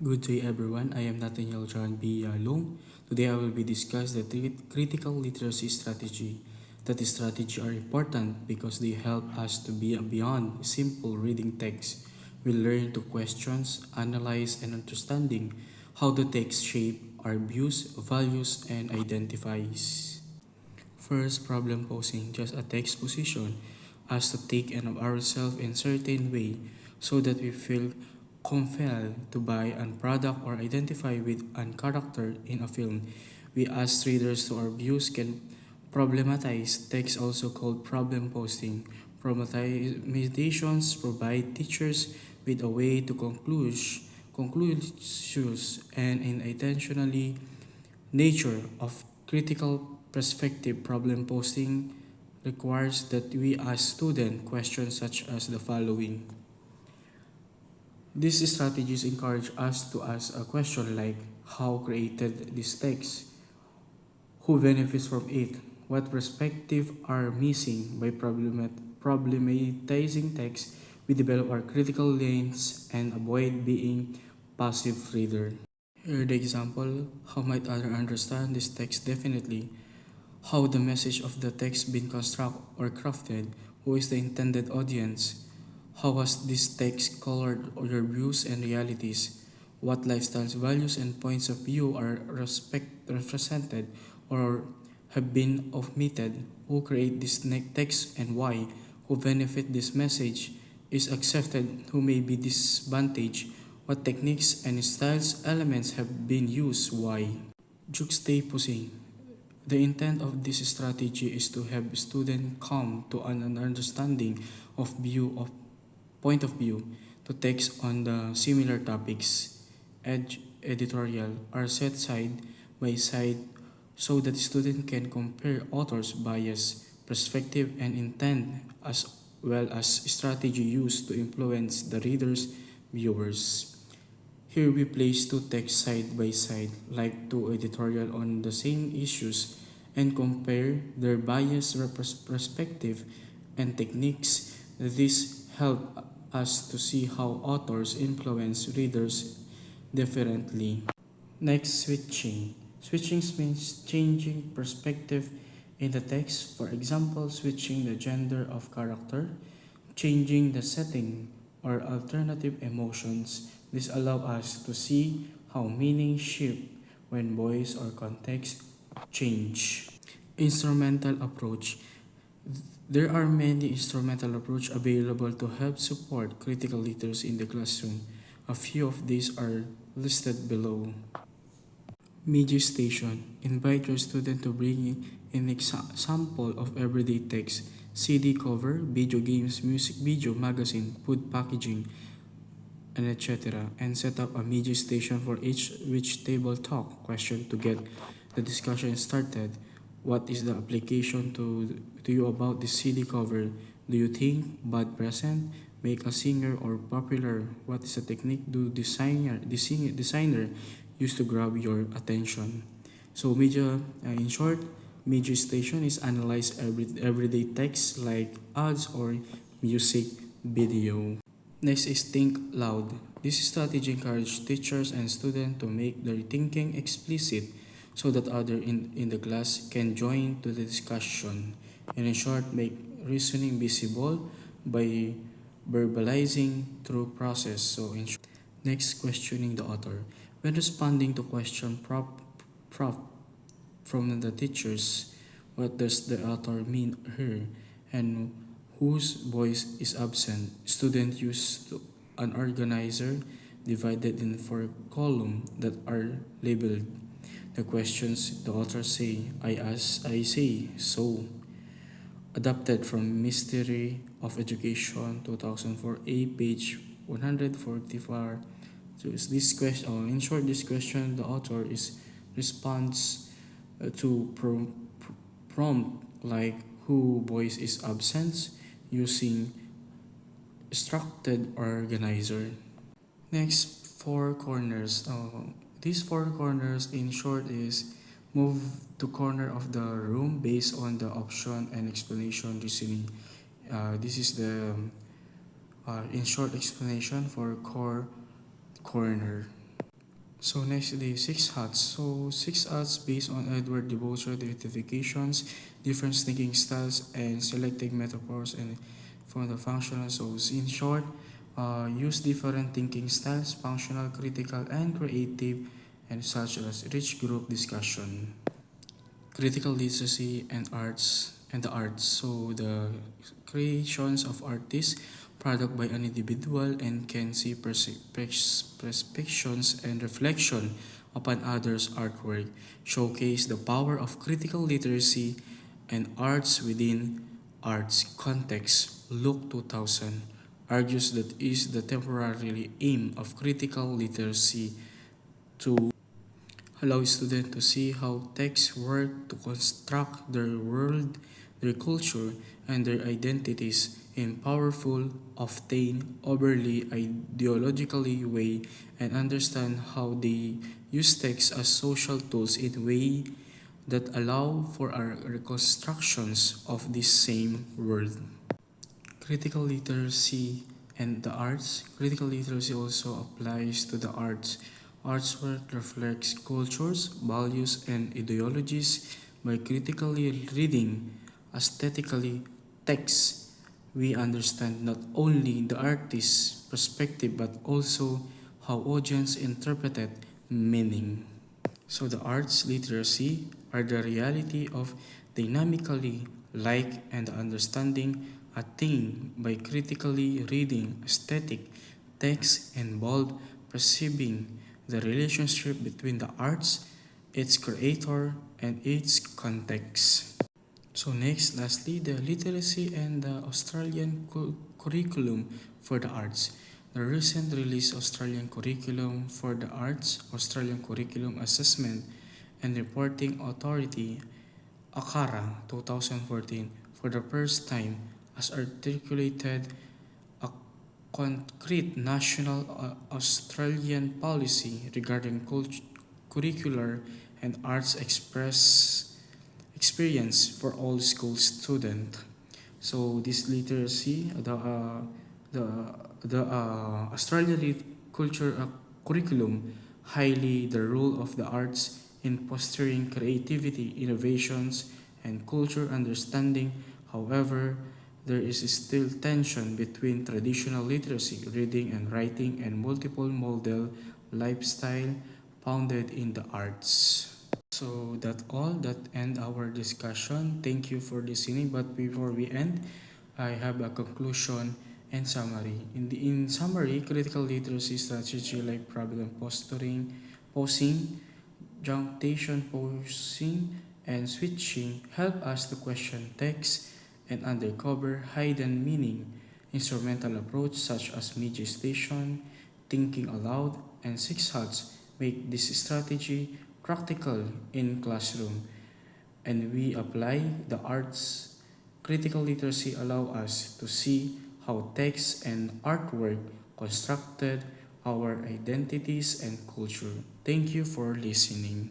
Good day everyone, I am Nathaniel John B. Long. Today I will be discussing the critical literacy strategy. That strategy are important because they help us to be beyond simple reading text. We learn to question, analyze, and understanding how the text shape our views, values, and identifies. First, problem posing, just a text position us to take care of ourselves in certain way so that we feel compelled to buy a product or identify with a character in a film. We ask readers to our views can problematize text also called problem posting. Problematizations provide teachers with a way to conclusions and in intentionally nature of critical perspective problem posting requires that we ask students questions such as the following. These strategies encourage us to ask a question like how created this text, who benefits from it, what perspective are missing by problematizing text, we develop our critical lens and avoid being passive reader. Here the example, how might others understand this text definitely, how the message of the text been constructed or crafted, who is the intended audience, how was this text colored your views and realities, what lifestyles, values, and points of view are represented or have been omitted, who create this text and why, who benefit this message, is accepted, who may be disadvantaged, what techniques and styles elements have been used, why. Juxtaposing. The intent of this strategy is to help students come to an understanding of point of view to text on the similar topics. Editorial are set side by side so that students can compare authors' bias, perspective, and intent as well as strategy used to influence the readers' viewers. Here we place two texts side by side, like two editorial on the same issues, and compare their bias, perspective, and techniques. This help us to see how authors influence readers differently. Next, switching. Switching means changing perspective in the text. For example, switching the gender of character, changing the setting, or alternative emotions. This allows us to see how meaning shift when voice or context change. Instrumental approach. There are many instrumental approach available to help support critical literacy in the classroom. A few of these are listed below. Media station. Invite your student to bring in an sample of everyday text, CD cover, video games, music video, magazine, food packaging, and etc. And set up a media station for each which table talk question to get the discussion started. What is the application to you about the CD cover? Do you think bad present make a singer or popular? What is the technique do designer use to grab your attention? So media, in short, media station is analyze everyday text like ads or music video. Next is think loud. This strategy encourages teachers and students to make their thinking explicit so that others in the class can join to the discussion. And in short, make reasoning visible by verbalizing through process. So in short, next, questioning the author. When responding to question prop from the teachers, what does the author mean here and whose voice is absent? Students use an organizer divided in four columns that are labeled. The questions the author say, I ask, I say, so. Adapted from Mystery of Education 2004A, page 144. So is this question, in short, this question, the author is responds to prompt like who voice is absent using structured organizer. Next, four corners. These four corners, in short, is move to corner of the room based on the option and explanation reasoning. This is the in short explanation for core corner. So next, the six hats. So six hats based on Edward de Bourgeois identifications, different thinking styles, and selecting metaphors and for the functional. So in short, use different thinking styles, functional, critical, and creative, and such as rich group discussion. Critical literacy and arts and the arts. So the creations of artists, product by an individual and can see perceptions and reflection upon others' artwork, showcase the power of critical literacy and arts within arts context. Luke 2000 argues that is the temporary aim of critical literacy to allow students to see how texts work to construct their world, their culture, and their identities in powerful, often overly ideologically way, and understand how they use text as social tools in way that allow for our reconstructions of this same world. Critical literacy and the arts. Critical literacy also applies to the arts. Art's work reflects cultures, values, and ideologies by critically reading aesthetically texts. We understand not only the artist's perspective but also how audience interpreted meaning. So the arts literacy are the reality of dynamically like and understanding attained by critically reading aesthetic text and bold perceiving the relationship between the arts, its creator, and its context. So next, lastly, the literacy and the Australian curriculum for the arts. The recent release Australian Curriculum for the Arts, Australian Curriculum Assessment and Reporting Authority, ACARA 2014, for the first time has articulated a concrete national Australian policy regarding curricular and arts experience for all school students. So this literacy, the Australian culture curriculum highly the role of the arts in fostering creativity, innovations, and culture understanding. However, there is still tension between traditional literacy, reading and writing, and multiple model lifestyle founded in the arts. So that all that end our discussion. Thank you for listening. But before we end, I have a conclusion and summary. In summary, critical literacy strategy like problem posing, junctation posing, and switching help us to question text and uncover hidden meaning. Instrumental approach such as media station, thinking aloud, and six huts make this strategy practical in classroom, and we apply the arts. Critical literacy allow us to see how text and artwork constructed our identities and culture. Thank you for listening.